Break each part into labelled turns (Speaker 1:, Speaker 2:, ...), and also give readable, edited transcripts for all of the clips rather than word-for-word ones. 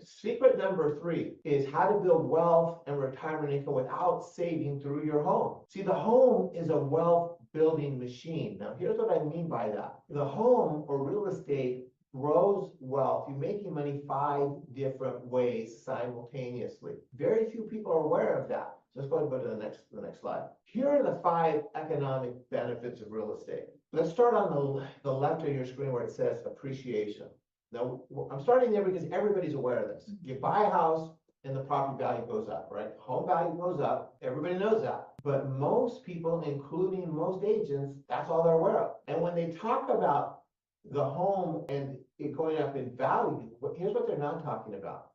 Speaker 1: Secret number 3 is how to build wealth and retirement income without saving through your home. See, the home is a wealth building machine. Now, here's what I mean by that. The home or real estate grows wealth. You're making money 5 different ways simultaneously. Very few people are aware of that. So let's go ahead and go to the next slide. Here are the 5 economic benefits of real estate. Let's start on the left of your screen where it says appreciation. Now, I'm starting there because everybody's aware of this. You buy a house and the property value goes up, right? Home value goes up. Everybody knows that. But most people, including most agents, that's all they're aware of. And when they talk about the home and it going up in value, here's what they're not talking about.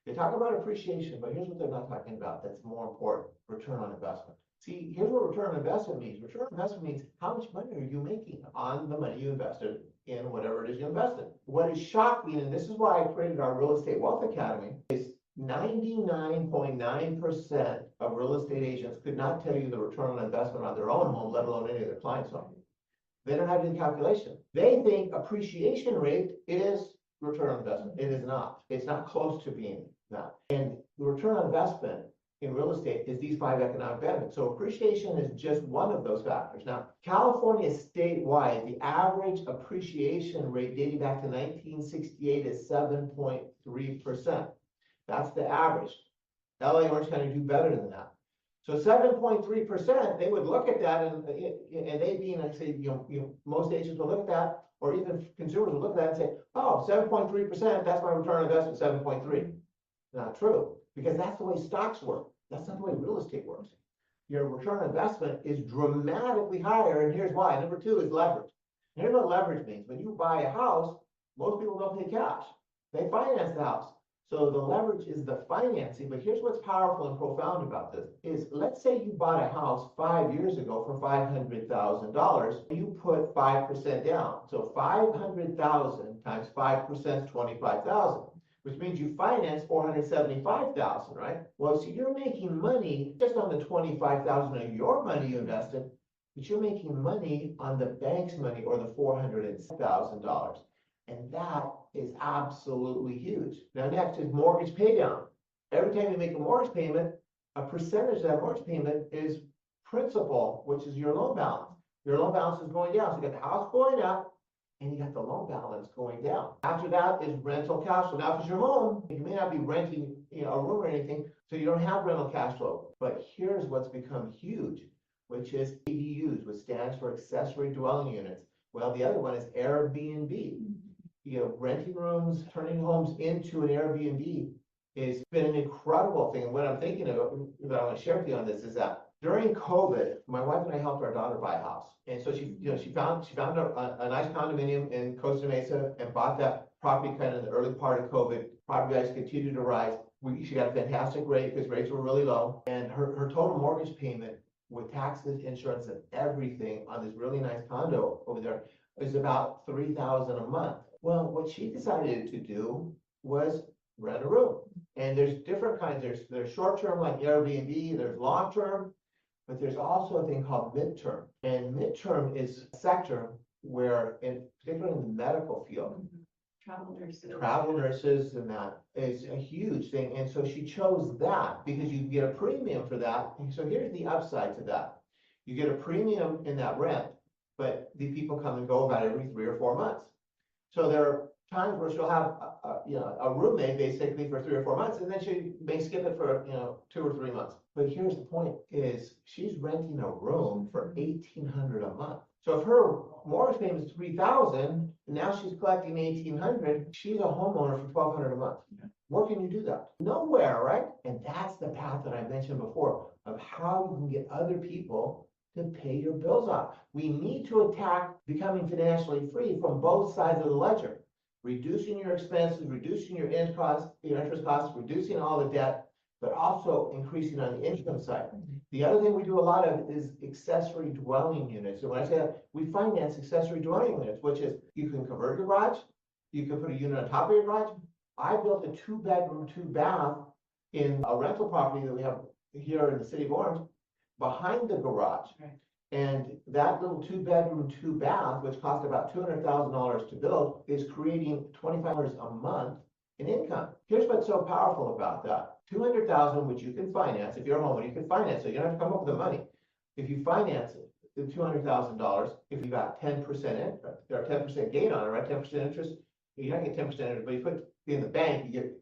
Speaker 1: They talk about appreciation, but here's what they're not talking about that's more important: return on investment. See, here's what return on investment means. Return on investment means how much money are you making on the money you invested in whatever it is you invested. What is shocking, and this is why I created our Real Estate Wealth Academy, is 99.9% of real estate agents could not tell you the return on investment on their own home, let alone any of their clients' home. They don't have any calculation. They think appreciation rate is return on investment. It is not. It's not close to being that. And the return on investment in real estate is these 5 economic benefits. So appreciation is just one of those factors. Now, California statewide, the average appreciation rate dating back to 1968 is 7.3%. That's the average. LA, Orange County do better than that. So 7.3%, they would look at that and they being, I say, most agents will look at that, or even consumers will look at that and say, oh, 7.3%, that's my return on investment, 7.3. Not true, because that's the way stocks work. That's not the way real estate works. Your return on investment is dramatically higher, and here's why. Number 2 is leverage. And here's what leverage means. When you buy a house, most people don't pay cash. They finance the house. So the leverage is the financing, but here's what's powerful and profound about this is, let's say you bought a house 5 years ago for $500,000. You put 5% down. So 500,000 times 5% is 25,000. Which means you finance 475,000, right? Well, so you're making money just on the 25,000 of your money you invested, but you're making money on the bank's money, or the $400,000. And that is absolutely huge. Now, next is mortgage pay down. Every time you make a mortgage payment, a percentage of that mortgage payment is principal, which is your loan balance. Your loan balance is going down. So you got the house going up, and you got the loan balance going down. After that is rental cash flow. Now, if it's your home, you may not be renting a room or anything, so you don't have rental cash flow. But here's what's become huge, which is ADUs, which stands for accessory dwelling units. Well, the other one is Airbnb. Renting rooms, turning homes into an Airbnb has been an incredible thing. And what I'm thinking of, that I want to share with you on this, is that during COVID, my wife and I helped our daughter buy a house. And so she found a nice condominium in Costa Mesa and bought that property kind of in the early part of COVID. Property values continued to rise. She got a fantastic rate because rates were really low. And her total mortgage payment with taxes, insurance, and everything on this really nice condo over there is about $3,000 a month. Well, what she decided to do was rent a room. And there's different kinds. There's short-term like Airbnb, there's long-term, but there's also a thing called midterm. And midterm is a sector where, particularly in the medical field, travel nurses and that is a huge thing. And so she chose that because you get a premium for that. And so here's the upside to that. You get a premium in that rent, but the people come and go about every 3 or 4 months. So there are times where she'll have a roommate basically for 3 or 4 months, and then she may skip it for 2 or 3 months. But here's the point: is she's renting a room for $1,800 a month. So if her mortgage payment is $3,000, and now she's collecting $1,800, she's a homeowner for $1,200 a month. Yeah. Where can you do that? Nowhere, right? And that's the path that I mentioned before of how you can get other people to pay your bills off. We need to attack becoming financially free from both sides of the ledger. Reducing your expenses, reducing your interest costs, reducing all the debt, but also increasing on the income side. The other thing we do a lot of is accessory dwelling units. So when I say that, we finance accessory dwelling units, which is you can convert your garage, you can put a unit on top of your garage. I built a 2-bedroom, 2-bath in a rental property that we have here in the city of Orange behind the garage. Right. And that little 2-bedroom, 2-bath, which cost about $200,000 to build, is creating $25 a month in income. Here's what's so powerful about that. 200,000, which you can finance, if you're a homeowner, you can finance it. You don't have to come up with the money. If you finance it, the $200,000, if you got 10% interest, or 10% gain on it, right? 10% interest, you're not getting 10% interest, but you put it in the bank, you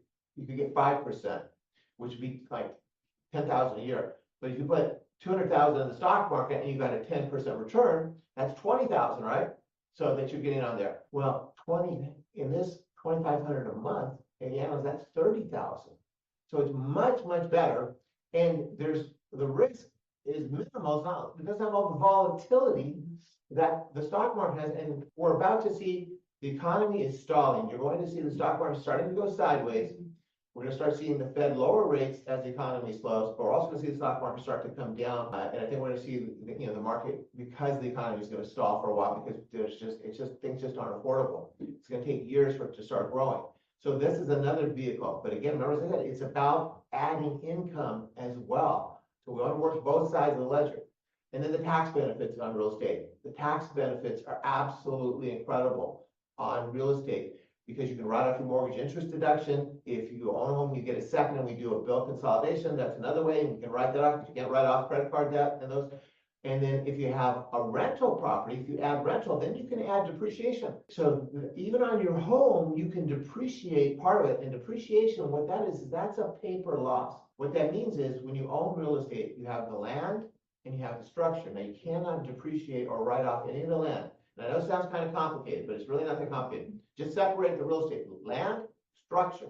Speaker 1: could get 5%, which would be like 10,000 a year. But if you put 200,000 in the stock market and you got a 10% return, that's 20,000, right? So that you're getting on there. Well, 20 in this 2,500 a month, and that's 30,000. So it's much, much better. And there's the risk is minimal. It's not, it doesn't have all the volatility that the stock market has. And we're about to see the economy is stalling. You're going to see the stock market starting to go sideways. We're going to start seeing the Fed lower rates as the economy slows, but we're also going to see the stock market start to come down. And I think we're going to see the market, because the economy is going to stall for a while, because things just aren't affordable. It's going to take years for it to start growing. So this is another vehicle. But again, remember, as I said, it's about adding income as well. So we want to work both sides of the ledger. And then the tax benefits on real estate. The tax benefits are absolutely incredible on real estate, because you can write off your mortgage interest deduction. If you own a home, you get a second, and we do a bill consolidation. That's another way, and you can write that off. You can't write off credit card debt and those. And then if you have a rental property, if you add rental, then you can add depreciation. So even on your home, you can depreciate part of it. And depreciation, what that is that's a paper loss. What that means is when you own real estate, you have the land and you have the structure. Now you cannot depreciate or write off any of the land. And I know it sounds kind of complicated, but it's really not that complicated. Just separate the real estate, land, structure.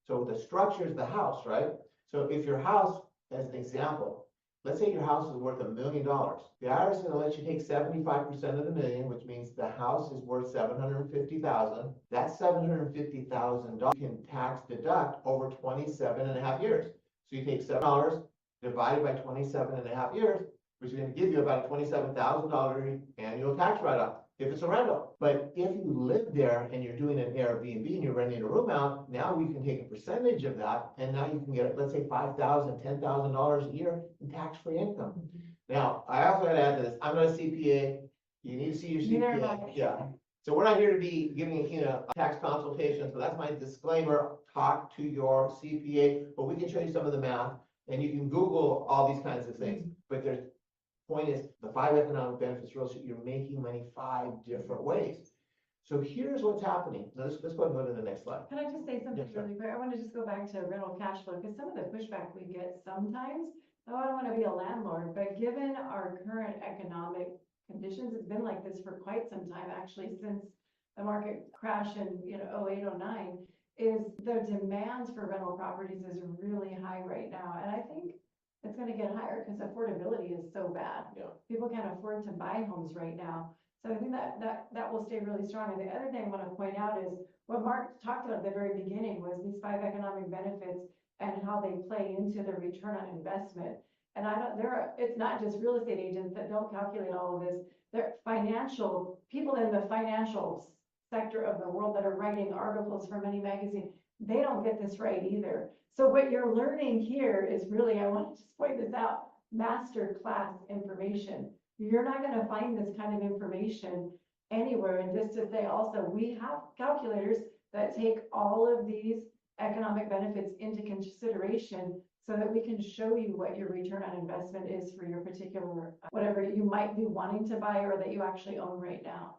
Speaker 1: So the structure is the house, right? So if your house, as an example, let's say your house is worth $1 million. The IRS is going to let you take 75% of the million, which means the house is worth $750,000. That $750,000 you can tax deduct over 27 and a half years. So you take $7 divided by 27 and a half years, which is going to give you about a $27,000 annual tax write-off if it's a rental. But if you live there and you're doing an Airbnb and you're renting a room out, now we can take a percentage of that, and now you can get, let's say, $5,000, $10,000 a year in tax-free income. Now, I also got to add to this. I'm not a CPA. You need to see your CPA. Yeah. So we're not here to be giving, tax consultations. So that's my disclaimer. Talk to your CPA, but we can show you some of the math, and you can Google all these kinds of things. But there's point is the 5 economic benefits real estate, you're making money 5 different ways. So here's what's happening. Now let's go and go to the next slide.
Speaker 2: Can I just say something really quick? I want to just go back to rental cash flow, because some of the pushback we get sometimes, oh, I don't want to be a landlord, but given our current economic conditions, it's been like this for quite some time, actually, since the market crash in 08, 09, is the demands for rental properties is really high right now. And I think it's going to get higher because affordability is so bad.
Speaker 1: Yeah.
Speaker 2: People can't afford to buy homes right now. So I think that will stay really strong. And the other thing I want to point out is what Mark talked about at the very beginning was these 5 economic benefits and how they play into the return on investment. And it's not just real estate agents that don't calculate all of this. They're financial people in the financial sector of the world that are writing articles for many magazines. They don't get this right either. So what you're learning here is really, I want to just point this out, master class information. You're not going to find this kind of information anywhere. And just to say also, we have calculators that take all of these economic benefits into consideration so that we can show you what your return on investment is for your particular, whatever you might be wanting to buy or that you actually own right now.